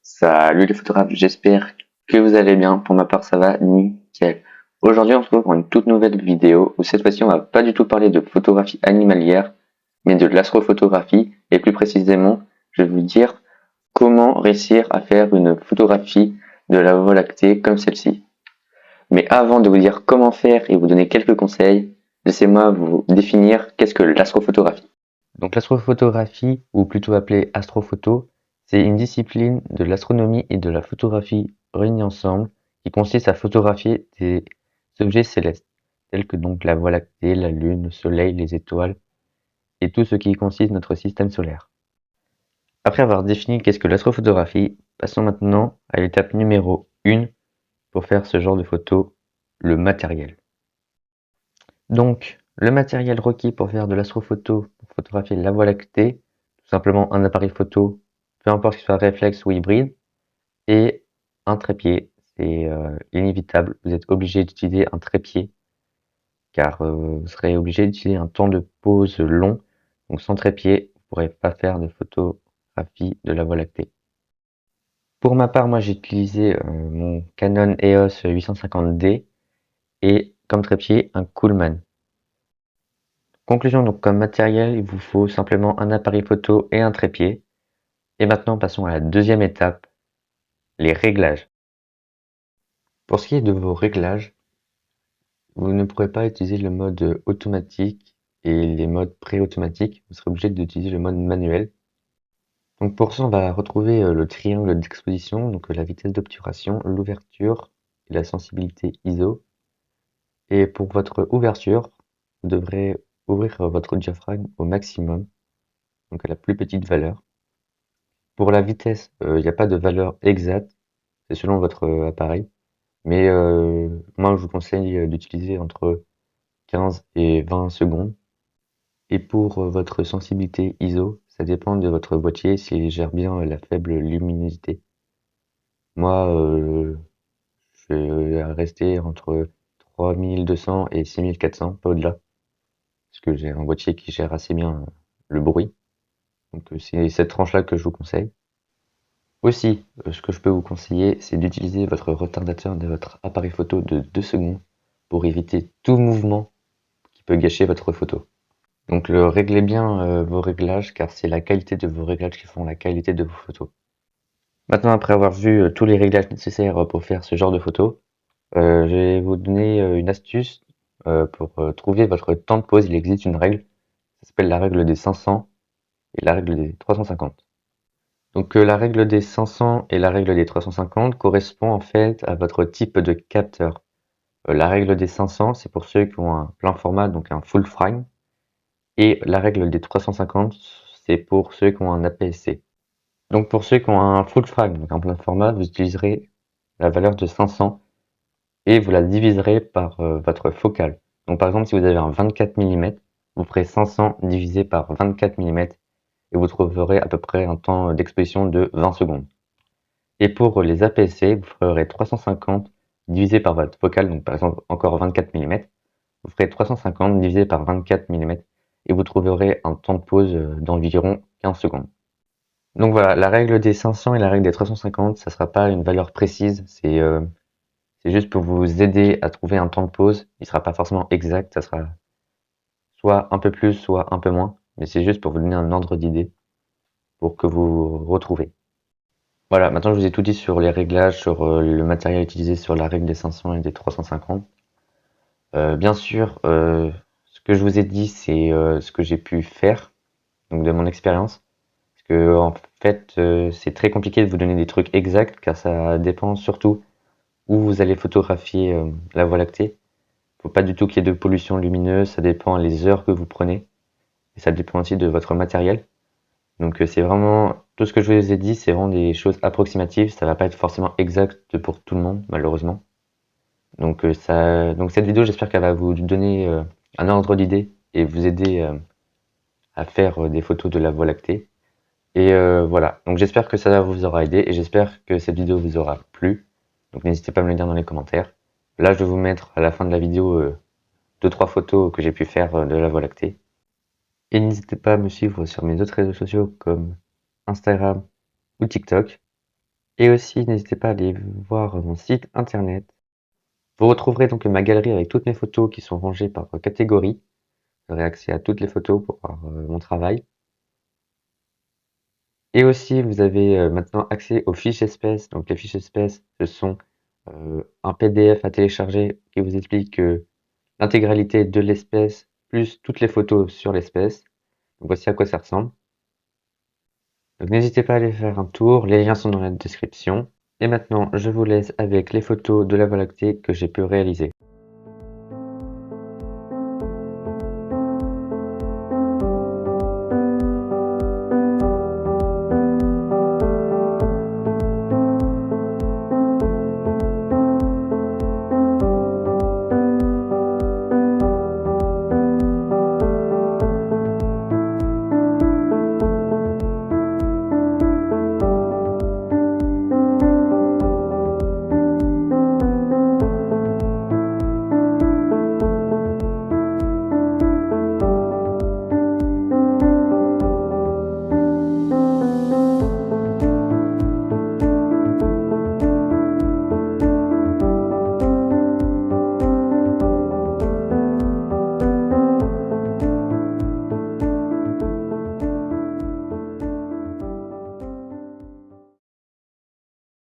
Salut les photographes, j'espère que vous allez bien. Pour ma part, ça va nickel. Aujourd'hui, on se retrouve pour une toute nouvelle vidéo où cette fois-ci, on va pas du tout parler de photographie animalière, mais de l'astrophotographie. Et plus précisément, je vais vous dire comment réussir à faire une photographie de la Voie lactée comme celle-ci. Mais avant de vous dire comment faire et vous donner quelques conseils, laissez-moi vous définir qu'est-ce que l'astrophotographie. Donc l'astrophotographie, ou plutôt appelée astrophoto, c'est une discipline de l'astronomie et de la photographie réunies ensemble qui consiste à photographier des objets célestes, tels que donc la Voie lactée, la Lune, le Soleil, les étoiles et tout ce qui consiste notre système solaire. Après avoir défini qu'est-ce que l'astrophotographie, passons maintenant à l'étape numéro 1 pour faire ce genre de photo, le matériel. Donc, le matériel requis pour faire de l'astrophoto, pour photographier la Voie lactée, tout simplement un appareil photo, peu importe qu'il soit réflexe ou hybride, et un trépied. C'est inévitable, vous êtes obligé d'utiliser un trépied, car vous serez obligé d'utiliser un temps de pause long. Donc sans trépied, vous ne pourrez pas faire de photographie de la Voie lactée. Pour ma part, moi j'ai utilisé mon Canon EOS 850D et comme trépied un Coolman. Conclusion, donc comme matériel, il vous faut simplement un appareil photo et un trépied. Et maintenant, passons à la deuxième étape, les réglages. Pour ce qui est de vos réglages, vous ne pourrez pas utiliser le mode automatique et les modes pré-automatiques. Vous serez obligé d'utiliser le mode manuel. Donc pour ça, on va retrouver le triangle d'exposition, donc la vitesse d'obturation, l'ouverture et la sensibilité ISO. Et pour votre ouverture, vous devrez ouvrir votre diaphragme au maximum, donc à la plus petite valeur. Pour la vitesse, il n'y a pas de valeur exacte, c'est selon votre appareil. Mais moi, je vous conseille d'utiliser entre 15 et 20 secondes. Et pour votre sensibilité ISO, ça dépend de votre boîtier s'il gère bien la faible luminosité. Moi, je vais rester entre 3200 et 6400, pas au-delà, parce que j'ai un boîtier qui gère assez bien le bruit. Donc c'est cette tranche-là que je vous conseille. Aussi, ce que je peux vous conseiller, c'est d'utiliser votre retardateur de votre appareil photo de 2 secondes pour éviter tout mouvement qui peut gâcher votre photo. Donc réglez bien vos réglages car c'est la qualité de vos réglages qui font la qualité de vos photos. Maintenant, après avoir vu tous les réglages nécessaires pour faire ce genre de photo, je vais vous donner une astuce pour trouver votre temps de pause. Il existe une règle, ça s'appelle la règle des 500 et la règle des 350. Donc la règle des 500 et la règle des 350 correspond en fait à votre type de capteur. La règle des 500, c'est pour ceux qui ont un plein format, donc un full frame, et la règle des 350, c'est pour ceux qui ont un APS-C. Donc pour ceux qui ont un full frame, donc un plein format, vous utiliserez la valeur de 500 et vous la diviserez par votre focale. Donc par exemple, si vous avez un 24 mm, vous ferez 500 divisé par 24 mm et vous trouverez à peu près un temps d'exposition de 20 secondes. Et pour les APS-C, vous ferez 350 divisé par votre focale, donc par exemple encore 24 mm, vous ferez 350 divisé par 24 mm et vous trouverez un temps de pause d'environ 15 secondes. Donc voilà, la règle des 500 et la règle des 350, ça sera pas une valeur précise, c'est juste pour vous aider à trouver un temps de pause. Il sera pas forcément exact, ça sera soit un peu plus, soit un peu moins, mais c'est juste pour vous donner un ordre d'idée pour que vous retrouvez. Voilà, maintenant je vous ai tout dit sur les réglages, sur le matériel utilisé, sur la règle des 500 et des 350. Bien sûr, ce que je vous ai dit, c'est ce que j'ai pu faire, donc de mon expérience. Parce que en fait, c'est très compliqué de vous donner des trucs exacts, car ça dépend surtout où vous allez photographier la Voie lactée. Faut pas du tout qu'il y ait de pollution lumineuse, ça dépend les heures que vous prenez, et ça dépend aussi de votre matériel. Donc c'est vraiment, tout ce que je vous ai dit, c'est vraiment des choses approximatives, ça va pas être forcément exact pour tout le monde, malheureusement. Donc cette vidéo, j'espère qu'elle va vous donner un ordre d'idée et vous aider à faire des photos de la Voie lactée. Et voilà, donc j'espère que ça vous aura aidé et j'espère que cette vidéo vous aura plu. Donc n'hésitez pas à me le dire dans les commentaires. Là, je vais vous mettre à la fin de la vidéo 2-3 photos que j'ai pu faire de la Voie lactée. Et n'hésitez pas à me suivre sur mes autres réseaux sociaux comme Instagram ou TikTok. Et aussi, n'hésitez pas à aller voir mon site internet. Vous retrouverez donc ma galerie avec toutes mes photos qui sont rangées par catégorie. Vous aurez accès à toutes les photos pour voir mon travail. Et aussi, vous avez maintenant accès aux fiches espèces. Donc les fiches espèces, ce sont un PDF à télécharger qui vous explique l'intégralité de l'espèce plus toutes les photos sur l'espèce. Donc voici à quoi ça ressemble. Donc n'hésitez pas à aller faire un tour, les liens sont dans la description. Et maintenant, je vous laisse avec les photos de la Voie lactée que j'ai pu réaliser.